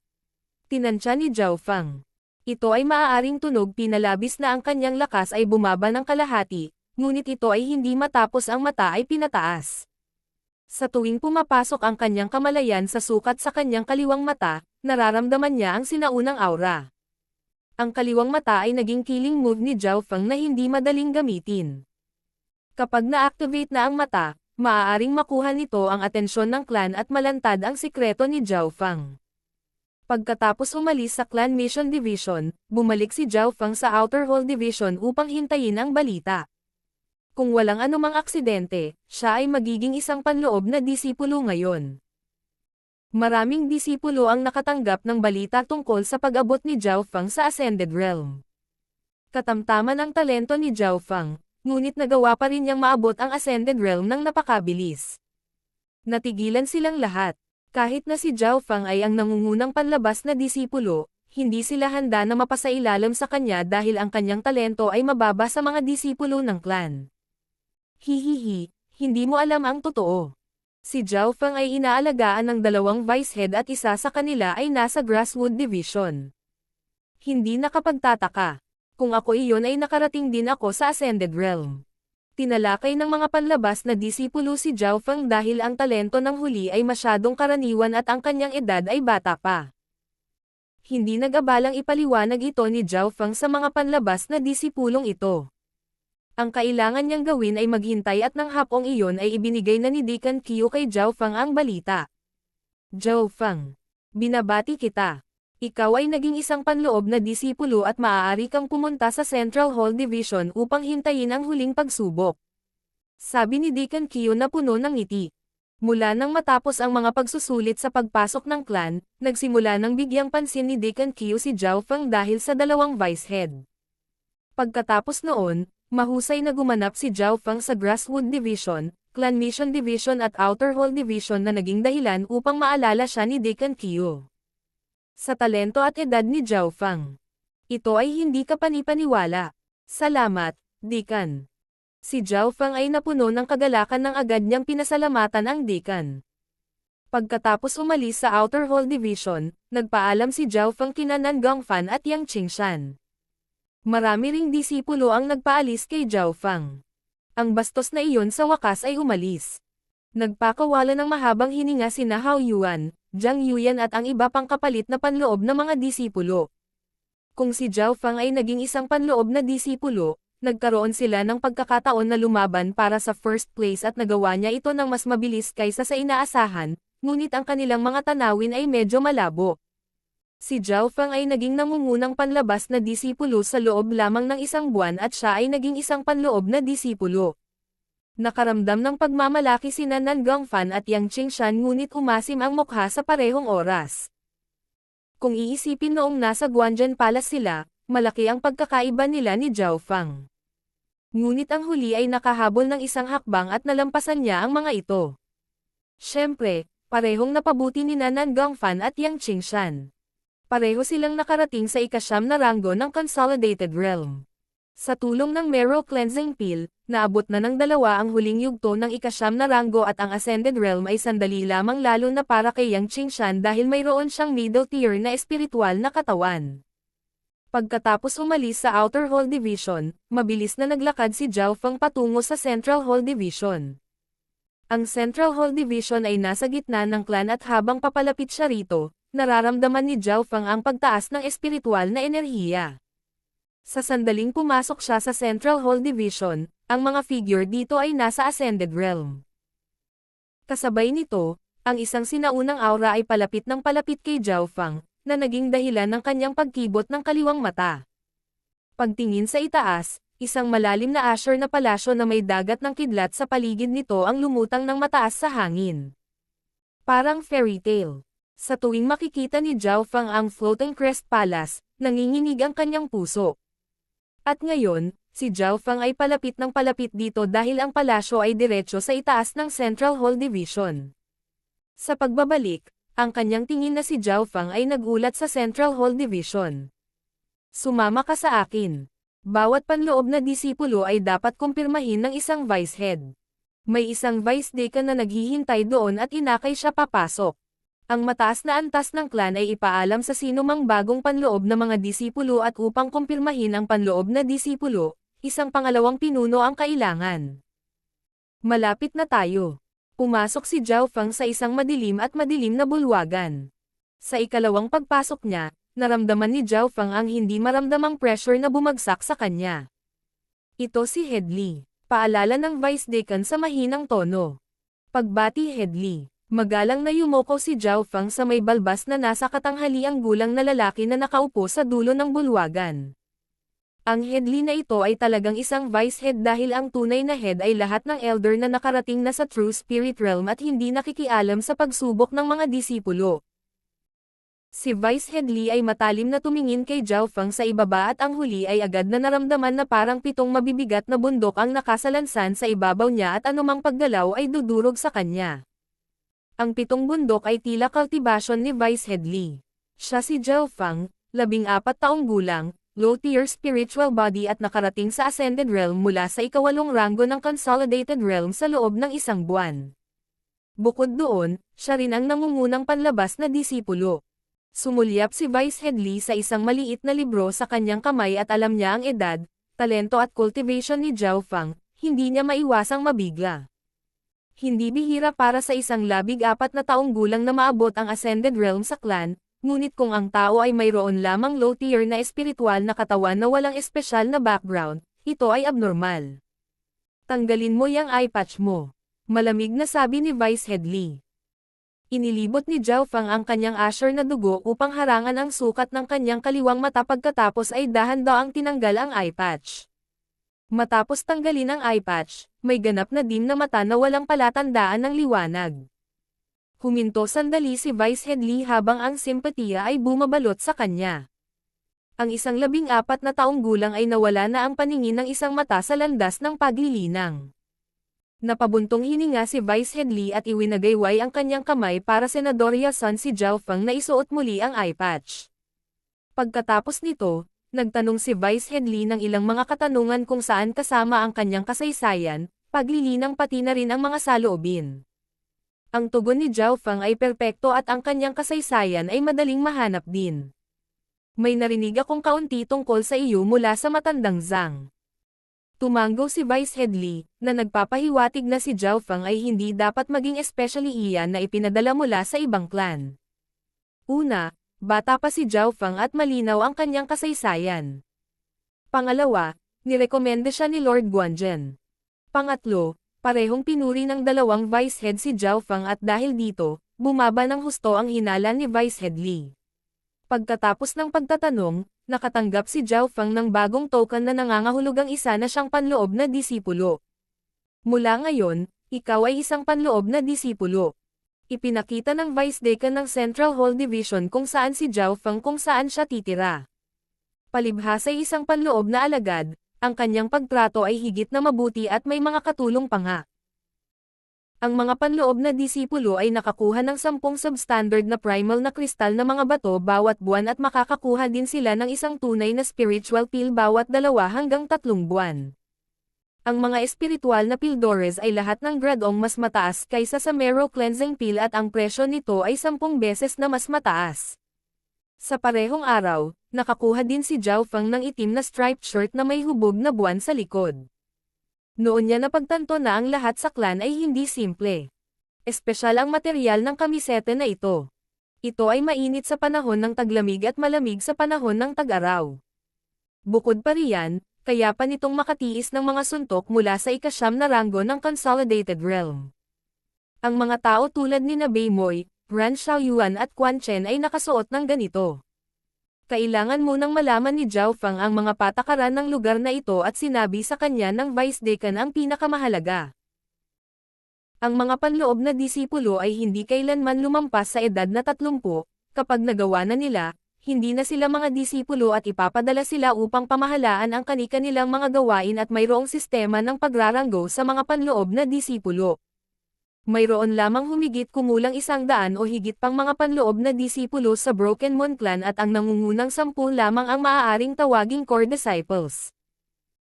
Tinansya ni Zhao Feng. Ito ay maaaring tunog pinalabis na ang kanyang lakas ay bumaba ng kalahati, ngunit ito ay hindi matapos ang mata ay pinataas. Sa tuwing pumapasok ang kanyang kamalayan sa sukat sa kanyang kaliwang mata, nararamdaman niya ang sinaunang aura. Ang kaliwang mata ay naging killing move ni Zhao Feng na hindi madaling gamitin. Kapag na-activate na ang mata, maaaring makuha nito ang atensyon ng clan at malantad ang sikreto ni Zhao Feng. Pagkatapos umalis sa Clan Mission Division, bumalik si Zhao Feng sa Outer Hall Division upang hintayin ang balita. Kung walang anumang aksidente, siya ay magiging isang panloob na disipulo ngayon. Maraming disipulo ang nakatanggap ng balita tungkol sa pag-abot ni Zhao Feng sa Ascended Realm. Katamtaman ang talento ni Zhao Feng, ngunit nagawa pa rin niyang maabot ang Ascended Realm ng napakabilis. Natigilan silang lahat. Kahit na si Zhao Feng ay ang nangungunang panlabas na disipulo, hindi sila handa na mapasailalim sa kanya dahil ang kanyang talento ay mababa sa mga disipulo ng clan. Hihihi, hindi mo alam ang totoo. Si Zhao Feng ay inaalagaan ng 2 vice head at isa sa kanila ay nasa Grasswood Division. Hindi nakapagtataka. Kung ako iyon ay nakarating din ako sa Ascended Realm. Tinalakay ng mga panlabas na disipulo si Zhao Feng dahil ang talento ng huli ay masyadong karaniwan at ang kanyang edad ay bata pa. Hindi nag-abalang ipaliwanag ito ni Zhao Feng sa mga panlabas na disipulong ito. Ang kailangan niyang gawin ay maghintay at ng hapong iyon ay ibinigay na ni Deacon Qiu kay Zhao Feng ang balita. Zhao Feng, binabati kita. Ikaw ay naging isang panloob na disipulo at maaari kang pumunta sa Central Hall Division upang hintayin ang huling pagsubok. Sabi ni Deacon Qiu na puno ng ngiti. Mula nang matapos ang mga pagsusulit sa pagpasok ng clan, nagsimula nang bigyang pansin ni Deacon Qiu si Zhao Feng dahil sa 2 vice head. Pagkatapos noon, mahusay na gumanap si Zhao Feng sa Grasswood Division, Clan Mission Division at Outer Hall Division na naging dahilan upang maalala siya ni Deacon Qiu. Sa talento at edad ni Zhao Feng. Ito ay hindi kapanipaniwala. Salamat, Deacon. Si Zhao Feng ay napuno ng kagalakan nang agad niyang pinasalamatan ang Deacon. Pagkatapos umalis sa Outer Hall Division, nagpaalam si Zhao Feng kina Nan Gongfan at Yang Qingshan. Marami ring disipulo ang nagpaalis kay Zhao Feng. Ang bastos na iyon sa wakas ay umalis. Nagpakawala ng mahabang hininga sina Hao Yuan, Zhang Yuyan at ang iba pang kapalit na panloob na mga disipulo. Kung si Zhao Feng ay naging isang panloob na disipulo, nagkaroon sila ng pagkakataon na lumaban para sa first place at nagawa niya ito ng mas mabilis kaysa sa inaasahan, ngunit ang kanilang mga tanawin ay medyo malabo. Si Zhao Feng ay naging nangungunang panlabas na disipulo sa loob lamang ng 1 buwan at siya ay naging isang panloob na disipulo. Nakaramdam ng pagmamalaki sina Nan Gongfan at Yang Qingshan ngunit umasim ang mukha sa parehong oras. Kung iisipin noong nasa Guanzhen Palace sila, malaki ang pagkakaiba nila ni Zhao Feng. Ngunit ang huli ay nakahabol ng isang hakbang at nalampasan niya ang mga ito. Siyempre, parehong napabuti ni Nan Gongfan at Yang Qingshan. Pareho silang nakarating sa 9 na ranggo ng Consolidated Realm. Sa tulong ng Marrow Cleansing Pill, naabot na ng 2 ang huling yugto ng 9 na ranggo at ang Ascended Realm ay sandali lamang lalo na para kay Yang Qingshan dahil mayroon siyang middle tier na espiritual na katawan. Pagkatapos umalis sa Outer Hall Division, mabilis na naglakad si Zhao Feng patungo sa Central Hall Division. Ang Central Hall Division ay nasa gitna ng clan at habang papalapit siya rito, nararamdaman ni Zhao Feng ang pagtaas ng espiritual na enerhiya. Sa sandaling pumasok siya sa Central Hall Division, ang mga figure dito ay nasa Ascended Realm. Kasabay nito, ang isang sinaunang aura ay palapit ng palapit kay Zhao Feng, na naging dahilan ng kanyang pagkibot ng kaliwang mata. Pagtingin sa itaas, isang malalim na azure na palasyo na may dagat ng kidlat sa paligid nito ang lumutang ng mataas sa hangin. Parang fairy tale. Sa tuwing makikita ni Zhao Feng ang Floating Crest Palace, nanginginig ang kanyang puso. At ngayon, si Zhao Feng ay palapit ng palapit dito dahil ang palasyo ay diretso sa itaas ng Central Hall Division. Sa pagbabalik, ang kanyang tingin na si Zhao Feng ay nagulat sa Central Hall Division. Sumama ka sa akin. Bawat panloob na disipulo ay dapat kumpirmahin ng isang vice head. May isang vice deacon na naghihintay doon at inakay siya papasok. Ang mataas na antas ng clan ay ipaalam sa sinumang bagong panloob na mga disipulo at upang kumpirmahin ang panloob na disipulo, isang pangalawang pinuno ang kailangan. Malapit na tayo. Pumasok si Zhao Feng sa isang madilim na bulwagan. Sa ikalawang pagpasok niya, naramdaman ni Zhao Feng ang hindi maramdamang pressure na bumagsak sa kanya. Ito si Headley. Paalala ng Vice Deacon sa mahinang tono. Pagbati Headley. Magalang na yumoko si Zhao Feng sa may balbas na nasa katanghaliang gulang na lalaki na nakaupo sa dulo ng bulwagan. Ang Headley na ito ay talagang isang vice head dahil ang tunay na head ay lahat ng elder na nakarating na sa True Spirit Realm at hindi nakikialam sa pagsubok ng mga disipulo. Si Vice Headley ay matalim na tumingin kay Zhao Feng sa ibaba at ang huli ay agad na naramdaman na parang 7 mabibigat na bundok ang nakasalansan sa ibabaw niya at anumang paggalaw ay dudurog sa kanya. Ang 7 bundok ay tila cultivation ni Vice Headley. Siya si Zhao Feng, 14 taong gulang, low-tier spiritual body at nakarating sa Ascended Realm mula sa ika-8 ranggo ng Consolidated Realm sa loob ng 1 buwan. Bukod doon, siya rin ang nangungunang panlabas na disipulo. Sumulyap si Vice Headley sa isang maliit na libro sa kanyang kamay at alam niya ang edad, talento at cultivation ni Zhao Feng, hindi niya maiwasang mabigla. Hindi bihira para sa isang 14 na taong gulang na maabot ang Ascended Realm sa clan, ngunit kung ang tao ay mayroon lamang low-tier na espiritual na katawan na walang espesyal na background, ito ay abnormal. Tanggalin mo yang eye patch mo. Malamig na sabi ni Vice Headley. Inilibot ni Zhao Feng ang kanyang asher na dugo upang harangan ang sukat ng kanyang kaliwang mata pagkatapos ay dahan-daang tinanggal ang eye patch. Matapos tanggalin ang eye patch, may ganap na dim na mata na walang palatandaan ng liwanag. Huminto sandali si Vice Headley habang ang simpatiya ay bumabalot sa kanya. Ang isang 14 na taong gulang ay nawala na ang paningin ng isang mata sa landas ng paglilinang. Napabuntong hininga si Vice Headley at iwinagayway ang kanyang kamay para senadorya son si Zhao Feng na isuot muli ang eye patch. Pagkatapos nito, nagtanong si Vice Headley ng ilang mga katanungan kung saan kasama ang kanyang kasaysayan, paglilinang pati na rin ang mga saloobin. Ang tugon ni Zhao Feng ay perpekto at ang kanyang kasaysayan ay madaling mahanap din. May narinig akong kaunti tungkol sa iyo mula sa matandang Zhang. Tumango si Vice Headley, na nagpapahiwatig na si Zhao Feng ay hindi dapat maging especially iyan na ipinadala mula sa ibang clan. Una, bata pa si Zhao Feng at malinaw ang kanyang kasaysayan. Pangalawa, nirekomenda siya ni Lord Guanzhen. Pangatlo, parehong pinuri ng dalawang Vice Head si Zhao Feng at dahil dito, bumaba ng husto ang hinala ni Vice Headley. Pagkatapos ng pagtatanong, nakatanggap si Zhao Feng ng bagong token na nangangahulugang isa na siyang panloob na disipulo. Mula ngayon, ikaw ay isang panloob na disipulo. Ipinakita ng Vice Decan ng Central Hall Division kung saan si Zhao Feng kung saan siya titira. Palibhas ay isang panloob na alagad, ang kanyang pagtrato ay higit na mabuti at may mga katulong pa nga. Ang mga panloob na disipulo ay nakakuha ng 10 substandard na primal na kristal na mga bato bawat buwan at makakakuha din sila ng isang tunay na spiritual pill bawat 2 hanggang 3 buwan. Ang mga espiritual na pildores ay lahat ng gradong mas mataas kaysa sa Marrow Cleansing Pill at ang presyo nito ay 10 beses na mas mataas. Sa parehong araw, nakakuha din si Zhao Feng ng itim na striped shirt na may hubog na buwan sa likod. Noon niya napagtanto na ang lahat sa clan ay hindi simple. Espesyal ang material ng kamisete na ito. Ito ay mainit sa panahon ng taglamig at malamig sa panahon ng tag-araw. Bukod pa riyan, kaya pa nitong makatiis ng mga suntok mula sa ika-9 na ranggo ng Consolidated Realm. Ang mga tao tulad ni Bei Moi, Ran Xiaoyuan at Quan Chen ay nakasuot ng ganito. Kailangan munang malaman ni Zhao Feng ang mga patakaran ng lugar na ito at sinabi sa kanya ng Vice Decan ang pinakamahalaga. Ang mga panloob na disipulo ay hindi kailanman lumampas sa edad na 30, kapag nagawa na nila, hindi na sila mga disipulo at ipapadala sila upang pamahalaan ang kani-kanilang mga gawain at mayroong sistema ng pagraranggo sa mga panloob na disipulo. Mayroon lamang humigit kumulang 100 o higit pang mga panloob na disipulo sa Broken Moon Clan at ang nangungunang 10 lamang ang maaaring tawaging core disciples.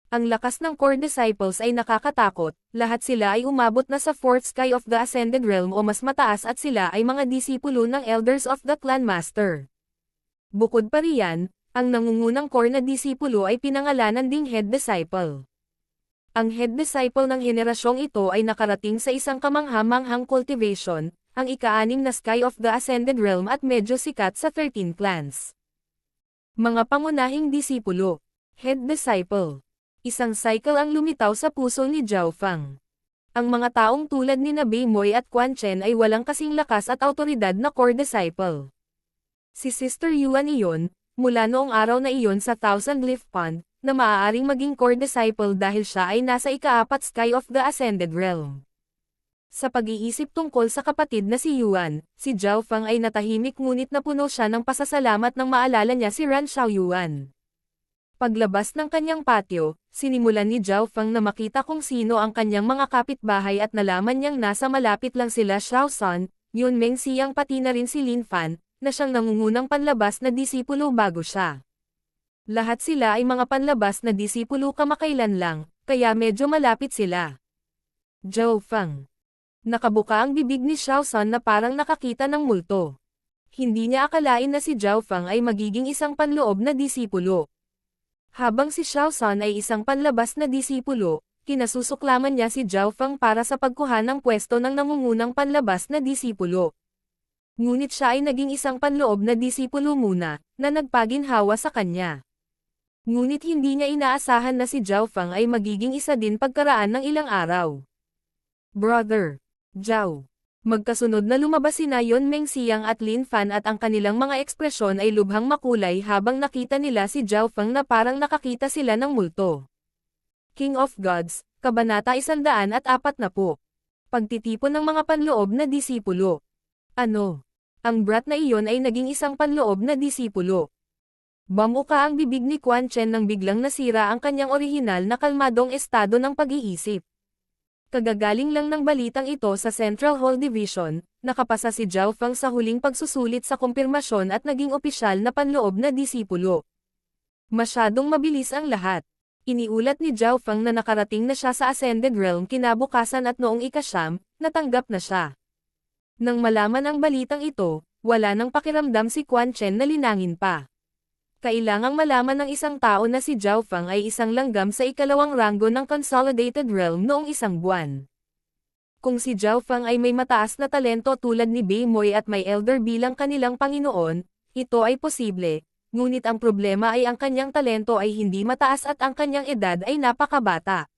Ang lakas ng core disciples ay nakakatakot, lahat sila ay umabot na sa 4th sky of the Ascended Realm o mas mataas at sila ay mga disipulo ng Elders of the Clan Master. Bukod pa riyan, ang nangungunang core na disipulo ay pinangalanan ding Head Disciple. Ang head disciple ng henerasyong ito ay nakarating sa isang kamangha-manghang cultivation, ang ika-6 na Sky of the Ascended Realm at medyo sikat sa 13 clans. Mga pangunahing disipulo. Head disciple. Isang cycle ang lumitaw sa puso ni Zhao Feng. Ang mga taong tulad ni Bei Moi at Quan Chen ay walang kasing lakas at autoridad na core disciple. Si Sister Yuan iyon, mula noong araw na iyon sa Thousand Leaf Pond, na maaaring maging core disciple dahil siya ay nasa ika-4 sky of the Ascended Realm. Sa pag-iisip tungkol sa kapatid na si Yuan, si Zhao Feng ay natahimik ngunit napuno siya ng pasasalamat nang maalala niya si Ran Xiaoyuan. Paglabas ng kanyang patio, sinimulan ni Zhao Feng na makita kung sino ang kanyang mga kapitbahay at nalaman niyang nasa malapit lang sila Xiao San, Yun Mengxiang pati na rin si Lin Fan, na siyang nangungunang panlabas na disipulo bago siya. Lahat sila ay mga panlabas na disipulo kamakailan lang, kaya medyo malapit sila. Zhao Feng. Nakabuka ang bibig ni Xiao San na parang nakakita ng multo. Hindi niya akalain na si Zhao Feng ay magiging isang panloob na disipulo. Habang si Xiao San ay isang panlabas na disipulo, kinasusuklaman niya si Zhao Feng para sa pagkuha ng pwesto ng nangungunang panlabas na disipulo. Ngunit siya ay naging isang panloob na disipulo muna, na nagpaginhawa sa kanya. Ngunit hindi niya inaasahan na si Zhao Feng ay magiging isa din pagkaraan ng ilang araw. Brother Zhao. Magkasunod na lumabas sina Yun Mengxiang at Lin Fan at ang kanilang mga ekspresyon ay lubhang makulay habang nakita nila si Zhao Feng na parang nakakita sila ng multo. King of Gods, Kabanata 140. Pagtitipon ng mga panloob na disipulo. Ano? Ang brat na iyon ay naging isang panloob na disipulo. Bamuka ang bibig ni Quan Chen nang biglang nasira ang kanyang orihinal na kalmadong estado ng pag-iisip. Kagagaling lang ng balitang ito sa Central Hall Division, nakapasa si Zhao Feng sa huling pagsusulit sa kumpirmasyon at naging opisyal na panloob na disipulo. Masyadong mabilis ang lahat. Iniulat ni Zhao Feng na nakarating na siya sa Ascended Realm kinabukasan at noong ika-9, natanggap na siya. Nang malaman ang balitang ito, wala nang pakiramdam si Quan Chen na linangin pa. Kailangang malaman ng isang tao na si Zhao Feng ay isang langgam sa ikalawang ranggo ng Consolidated Realm noong isang buwan. Kung si Zhao Feng ay may mataas na talento tulad ni Bei Moi at may elder bilang kanilang Panginoon, ito ay posible, ngunit ang problema ay ang kanyang talento ay hindi mataas at ang kanyang edad ay napakabata.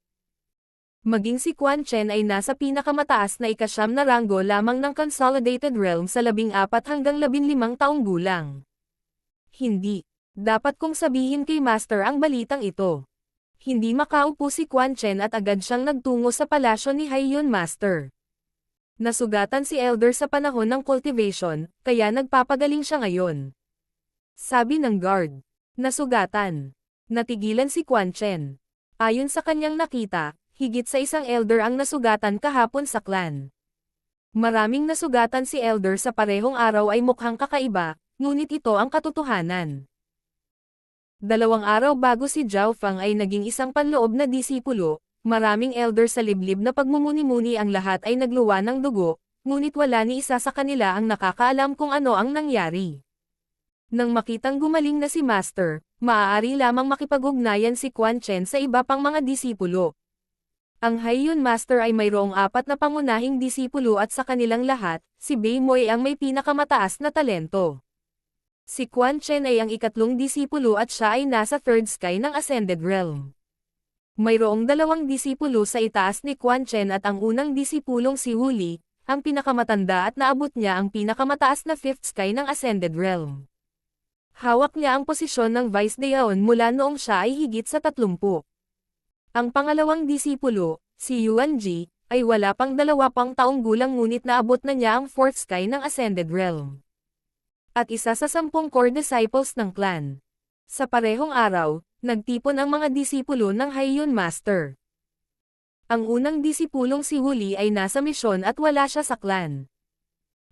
Maging si Quan Chen ay nasa pinakamataas na ika-9 na ranggo lamang ng Consolidated Realm sa 14 hanggang 15 taong gulang. Hindi. Dapat kong sabihin kay Master ang balitang ito. Hindi makaupo si Quan Chen at agad siyang nagtungo sa palasyo ni Haiyun Master. Nasugatan si Elder sa panahon ng cultivation, kaya nagpapagaling siya ngayon. Sabi ng guard. Nasugatan. Natigilan si Quan Chen. Ayon sa kanyang nakita, higit sa isang Elder ang nasugatan kahapon sa clan. Maraming nasugatan si Elder sa parehong araw ay mukhang kakaiba, ngunit ito ang katotohanan. 2 araw bago si Zhao Feng ay naging isang panloob na disipulo, maraming elder sa liblib na pagmumuni-muni ang lahat ay nagluwa ng dugo, ngunit wala ni isa sa kanila ang nakakaalam kung ano ang nangyari. Nang makitang gumaling na si Master, maaari lamang makipag-ugnayan si Quan Chen sa iba pang mga disipulo. Ang Haiyun Master ay mayroong 4 na pangunahing disipulo at sa kanilang lahat, si Bei Moi ang may pinakamataas na talento. Si Quan Chen ay ang ikatlong disipulo at siya ay nasa third sky ng Ascended Realm. Mayroong 2 disipulo sa itaas ni Quan Chen at ang unang disipulong si Wu Li, ang pinakamatanda at naabot niya ang pinakamataas na fifth sky ng Ascended Realm. Hawak niya ang posisyon ng Vice Daon mula noong siya ay higit sa 30. Ang pangalawang disipulo, si Yuan Ji, ay wala pang 20 taong gulang ngunit naabot na niya ang fourth sky ng Ascended Realm. At isa sa 10 core disciples ng clan. Sa parehong araw, nagtipon ang mga disipulo ng Haiyun Master. Ang unang disipulong si Wu Li ay nasa misyon at wala siya sa clan.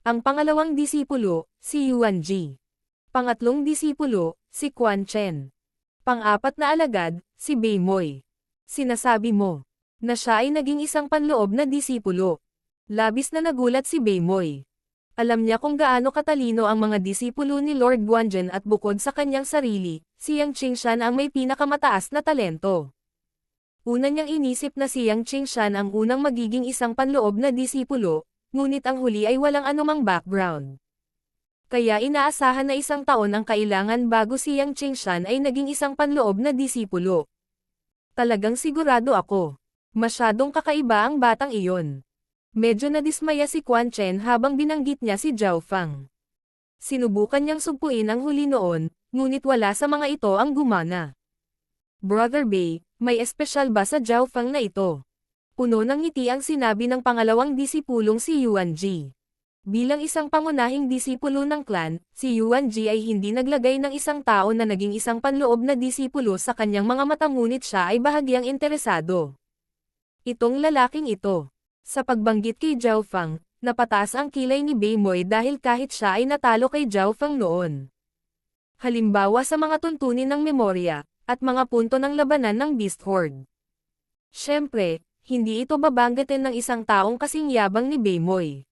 Ang pangalawang disipulo, si Yuan Ji. Pangatlong disipulo, si Quan Chen. Pang-apat na alagad, si Bei Moi. Sinasabi mo na siya ay naging isang panloob na disipulo. Labis na nagulat si Bei Moi. Alam niya kung gaano katalino ang mga disipulo ni Lord Guanzhen at bukod sa kanyang sarili, si Yang Qingshan ang may pinakamataas na talento. Una niyang inisip na si Yang Qingshan ang unang magiging isang panloob na disipulo, ngunit ang huli ay walang anumang background. Kaya inaasahan na 1 taon ang kailangan bago si Yang Qingshan ay naging isang panloob na disipulo. Talagang sigurado ako. Masyadong kakaiba ang batang iyon. Medyo nadismaya si Quan Chen habang binanggit niya si Zhao Feng. Sinubukan niyang sugpuin ang huli noon, ngunit wala sa mga ito ang gumana. Brother Bei, may espesyal ba sa Zhao Feng na ito? Puno ng ngiti ang sinabi ng pangalawang disipulong si Yuan-ji. Bilang isang pangunahing disipulo ng clan, si Yuan-ji ay hindi naglagay ng isang tao na naging isang panloob na disipulo sa kanyang mga mata ngunit siya ay bahagyang interesado. Itong lalaking ito. Sa pagbanggit kay Zhao Fang, napataas ang kilay ni Beimoy dahil kahit siya ay natalo kay Zhao Fang noon. Halimbawa sa mga tuntunin ng memorya, at mga punto ng labanan ng Beast Horde. Siyempre, hindi ito babanggitin ng isang taong kasing yabang ni Beimoy.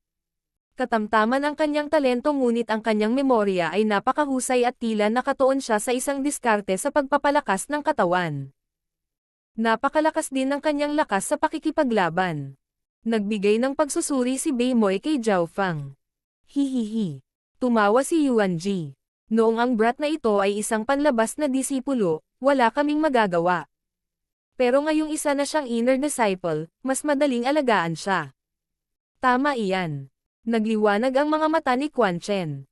Katamtaman ang kanyang talento ngunit ang kanyang memorya ay napakahusay at tila nakatuon siya sa isang diskarte sa pagpapalakas ng katawan. Napakalakas din ng kanyang lakas sa pakikipaglaban. Nagbigay ng pagsusuri si Beimoy kay Zhao Fang. Hihihi. Tumawa si Yuan-ji. Noong ang brat na ito ay isang panlabas na disipulo, wala kaming magagawa. Pero ngayong isa na siyang inner disciple, mas madaling alagaan siya. Tama iyan. Nagliwanag ang mga mata ni Quan Chen.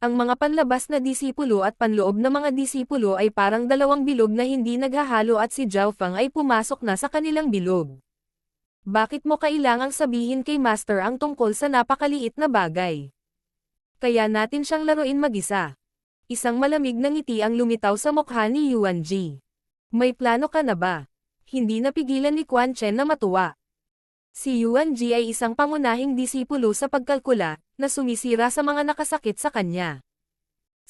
Ang mga panlabas na disipulo at panloob na mga disipulo ay parang dalawang bilog na hindi naghahalo at si Zhao Fang ay pumasok na sa kanilang bilog. Bakit mo kailangang sabihin kay Master ang tungkol sa napakaliit na bagay? Kaya natin siyang laruin mag-isa. Isang malamig na ngiti ang lumitaw sa mukha ni Yuan-ji. May plano ka na ba? Hindi napigilan ni Quan Chen na matuwa. Si Yuan-ji ay isang pangunahing disipulo sa pagkalkula, na sumisira sa mga nakasakit sa kanya.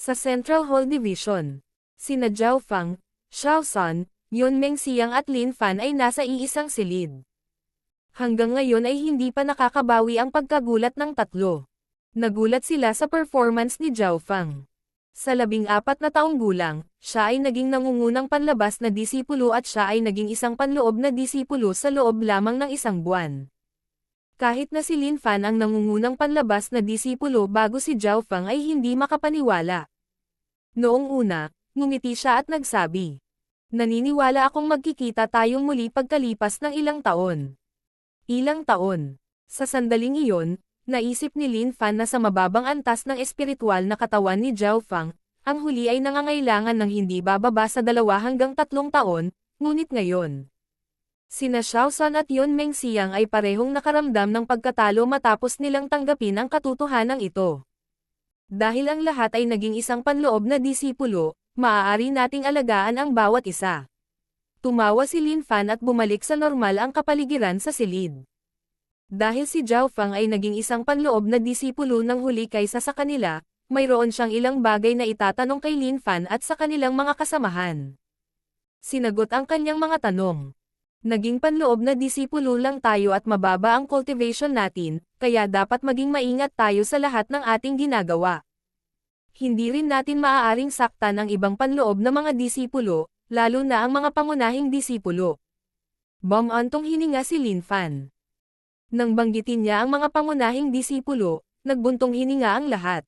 Sa Central Hall Division, sina Zhao Fang, Xiao San, Yun Mengxiang at Lin Fan ay nasa iisang silid. Hanggang ngayon ay hindi pa nakakabawi ang pagkagulat ng tatlo. Nagulat sila sa performance ni Zhao Fang. Sa 14 na taong gulang, siya ay naging nangungunang panlabas na disipulo at siya ay naging isang panloob na disipulo sa loob lamang ng isang buwan. Kahit na si Lin Fan ang nangungunang panlabas na disipulo bago si Zhao Fang ay hindi makapaniwala. Noong una, ngumiti siya at nagsabi, "Naniniwala akong magkikita tayong muli pagkalipas ng ilang taon." Ilang taon. Sa sandaling iyon, naisip ni Lin Fan na sa mababang antas ng espiritual na katawan ni Zhao Fang, ang huli ay nangangailangan ng hindi bababa sa 2 hanggang 3 taon, ngunit ngayon. Sina Xiao San at Yun Mengxiang ay parehong nakaramdam ng pagkatalo matapos nilang tanggapin ang katotohanan ito. Dahil ang lahat ay naging isang panloob na disipulo, maaari nating alagaan ang bawat isa. Tumawa si Lin Fan at bumalik sa normal ang kapaligiran sa silid. Dahil si Zhao Fang ay naging isang panloob na disipulo ng huli kaysa sa kanila, mayroon siyang ilang bagay na itatanong kay Lin Fan at sa kanilang mga kasamahan. Sinagot ang kanyang mga tanong. Naging panloob na disipulo lang tayo at mababa ang cultivation natin, kaya dapat maging maingat tayo sa lahat ng ating ginagawa. Hindi rin natin maaaring saktan ang ibang panloob na mga disipulo, lalo na ang mga pangunahing disipulo. Bumantong hininga si Lin Fan. Nang banggitin niya ang mga pangunahing disipulo, nagbuntong hininga ang lahat.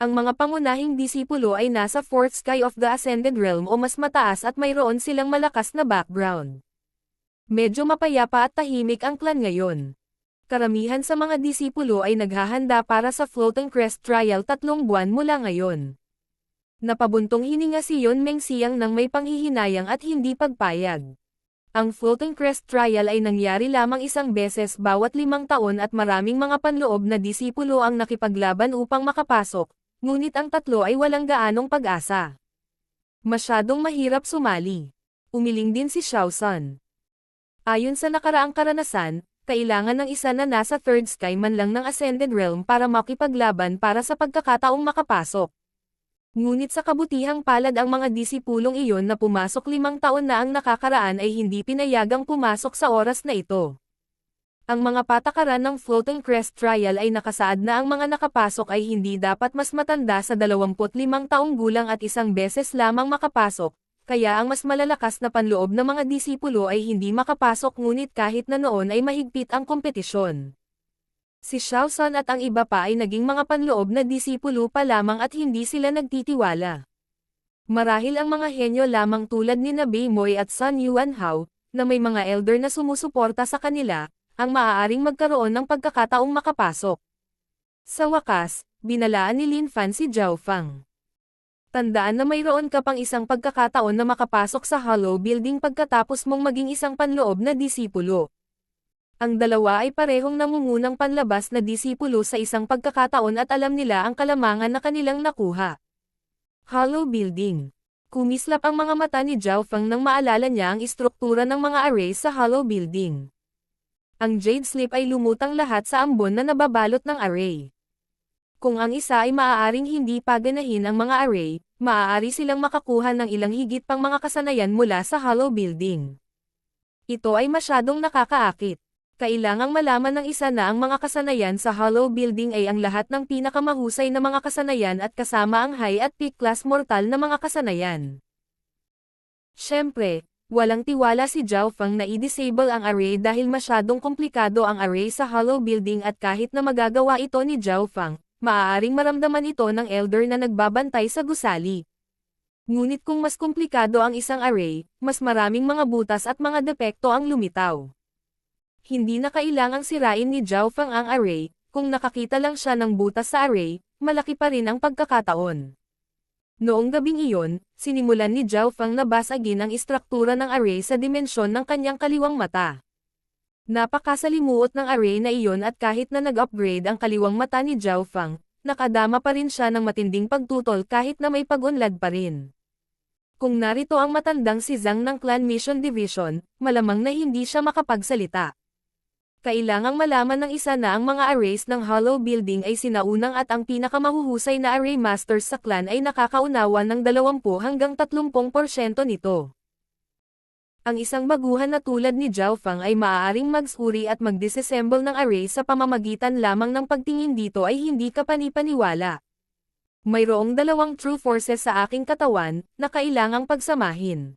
Ang mga pangunahing disipulo ay nasa 4th sky of the Ascended Realm o mas mataas at mayroon silang malakas na background. Medyo mapayapa at tahimik ang clan ngayon. Karamihan sa mga disipulo ay naghahanda para sa Floating Crest Trial 3 buwan mula ngayon. Napabuntong hininga si Yun Mengxiang nang may panghihinayang at hindi pagpayag. Ang Floating Crest Trial ay nangyari lamang isang beses bawat 5 taon at maraming mga panloob na disipulo ang nakipaglaban upang makapasok, ngunit ang tatlo ay walang gaanong pag-asa. Masyadong mahirap sumali. Umiling din si Xiao San. Ayon sa nakaraang karanasan, kailangan ng isa na nasa 3rd sky man lang ng Ascended Realm para makipaglaban para sa pagkakataong makapasok. Ngunit sa kabutihang palad ang mga disipulong iyon na pumasok 5 taon na ang nakakaraan ay hindi pinayagang pumasok sa oras na ito. Ang mga patakaran ng Floating Crest Trial ay nakasaad na ang mga nakapasok ay hindi dapat mas matanda sa 25 taong gulang at isang beses lamang makapasok, kaya ang mas malalakas na panloob na mga disipulo ay hindi makapasok ngunit kahit na noon ay mahigpit ang kompetisyon. Si Xiao San at ang iba pa ay naging mga panloob na disipulo pa lamang at hindi sila nagtitiwala. Marahil ang mga henyo lamang tulad ni Beimoy at Sun Yuanhao, na may mga elder na sumusuporta sa kanila, ang maaaring magkaroon ng pagkakataong makapasok. Sa wakas, binalaan ni Lin Fan si Zhao Fang. Tandaan na mayroon ka pang isang pagkakataon na makapasok sa Hollow Building pagkatapos mong maging isang panloob na disipulo. Ang dalawa ay parehong nangungunang panlabas na disipulo sa isang pagkakataon at alam nila ang kalamangan na kanilang nakuha. Hollow Building. Kumislap ang mga mata ni Zhao Feng nang maalala niya ang istruktura ng mga array sa Hollow Building. Ang Jade Slip ay lumutang lahat sa ambon na nababalot ng array. Kung ang isa ay maaaring hindi paganahin ang mga array, maaari silang makakuha ng ilang higit pang mga kasanayan mula sa Hollow Building. Ito ay masyadong nakakaakit. Kailangang malaman ng isa na ang mga kasanayan sa Hollow Building ay ang lahat ng pinakamahusay na mga kasanayan at kasama ang high at peak class mortal na mga kasanayan. Siyempre, walang tiwala si Zhao Feng na i-disable ang array dahil masyadong komplikado ang array sa Hollow Building at kahit na magagawa ito ni Zhao Feng, maaaring maramdaman ito ng elder na nagbabantay sa gusali. Ngunit kung mas komplikado ang isang array, mas maraming mga butas at mga depekto ang lumitaw. Hindi na kailangang sirain ni Zhao Feng ang array, kung nakakita lang siya ng butas sa array, malaki pa rin ang pagkakataon. Noong gabing iyon, sinimulan ni Zhao Feng na basagin ang istruktura ng array sa dimensyon ng kanyang kaliwang mata. Napakasalimuot ng array na iyon at kahit na nag-upgrade ang kaliwang mata ni Zhao Feng, nakadama pa rin siya ng matinding pagtutol kahit na may pag-unlad pa rin. Kung narito ang matandang si Zhang ng Clan Mission Division, malamang na hindi siya makapagsalita. Kailangang malaman ng isa na ang mga arrays ng Hollow Building ay sinaunang at ang pinakamahuhusay na array masters sa clan ay nakakaunawa ng 20 hanggang 30% nito. Ang isang baguhan na tulad ni Zhao Feng ay maaaring magsuri at mag-disassemble ng array sa pamamagitan lamang ng pagtingin dito ay hindi kapanipaniwala. Mayroong 2 true forces sa aking katawan na kailangang pagsamahin.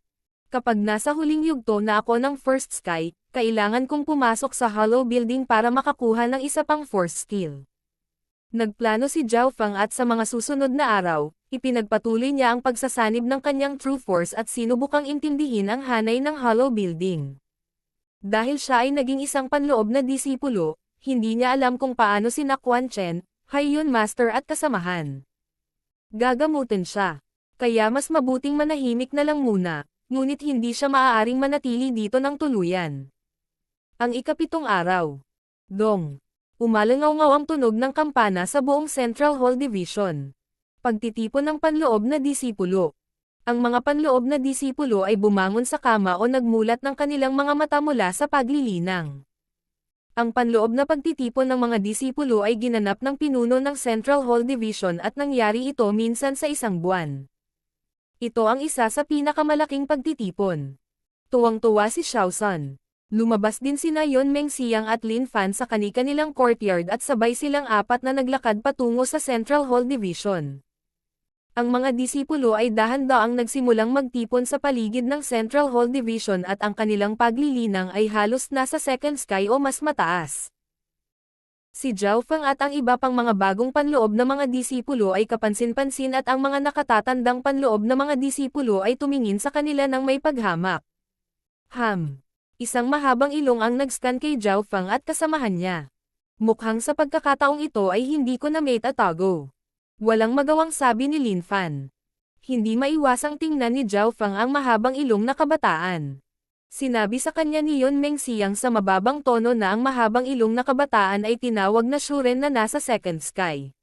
Kapag nasa huling yugto na ako ng First Sky, kailangan kong pumasok sa Hollow Building para makakuha ng isa pang force skill. Nagplano si Zhao Feng at sa mga susunod na araw, ipinagpatuloy niya ang pagsasanib ng kanyang true force at sinubukang intindihin ang hanay ng Hollow Building. Dahil siya ay naging isang panloob na disipulo, hindi niya alam kung paano sina Quan Chen, Haiyun Master at kasamahan. Gagamutin siya. Kaya mas mabuting manahimik na lang muna, ngunit hindi siya maaaring manatili dito ng tuluyan. Ang ikapitong araw. Dong. Umalangaw-ngaw ang tunog ng kampana sa buong Central Hall Division. Pagtitipon ng panloob na disipulo. Ang mga panloob na disipulo ay bumangon sa kama o nagmulat ng kanilang mga mata mula sa paglilinang. Ang panloob na pagtitipon ng mga disipulo ay ginanap ng pinuno ng Central Hall Division at nangyari ito minsan sa isang buwan. Ito ang isa sa pinakamalaking pagtitipon. Tuwang-tuwa si Xiaosan. Lumabas din sina Yon Mengxiang at Lin Fan sa kani-kanilang courtyard at sabay silang apat na naglakad patungo sa Central Hall Division. Ang mga disipulo ay dahan-daang nagsimulang magtipon sa paligid ng Central Hall Division at ang kanilang paglilinang ay halos nasa second sky o mas mataas. Si Zhao Feng at ang iba pang mga bagong panloob na mga disipulo ay kapansin-pansin at ang mga nakatatandang panloob na mga disipulo ay tumingin sa kanila ng may paghamak. Isang mahabang ilong ang nag-scan kay Zhao Feng at kasamahan niya. Mukhang sa pagkakataong ito ay hindi ko na maitatago. Walang magawang sabi ni Lin Fan. Hindi maiwasang tingnan ni Zhao Feng ang mahabang ilong na kabataan. Sinabi sa kanya ni Yon Mengxiang sa mababang tono na ang mahabang ilong na kabataan ay tinawag na Shuren na nasa second sky.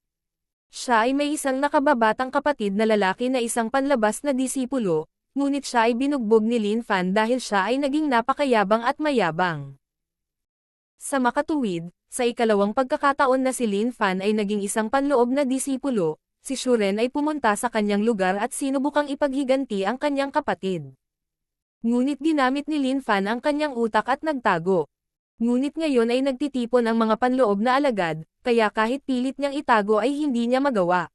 Siya ay may isang nakababatang kapatid na lalaki na isang panlabas na disipulo, ngunit siya ay binugbog ni Lin Fan dahil siya ay naging napakayabang at mayabang. Sa makatuwid, sa ikalawang pagkakataon na si Lin Fan ay naging isang panloob na disipulo, si Shuren ay pumunta sa kanyang lugar at sinubukang ipaghiganti ang kanyang kapatid. Ngunit ginamit ni Lin Fan ang kanyang utak at nagtago. Ngunit ngayon ay nagtitipon ang mga panloob na alagad, kaya kahit pilit niyang itago ay hindi niya magawa.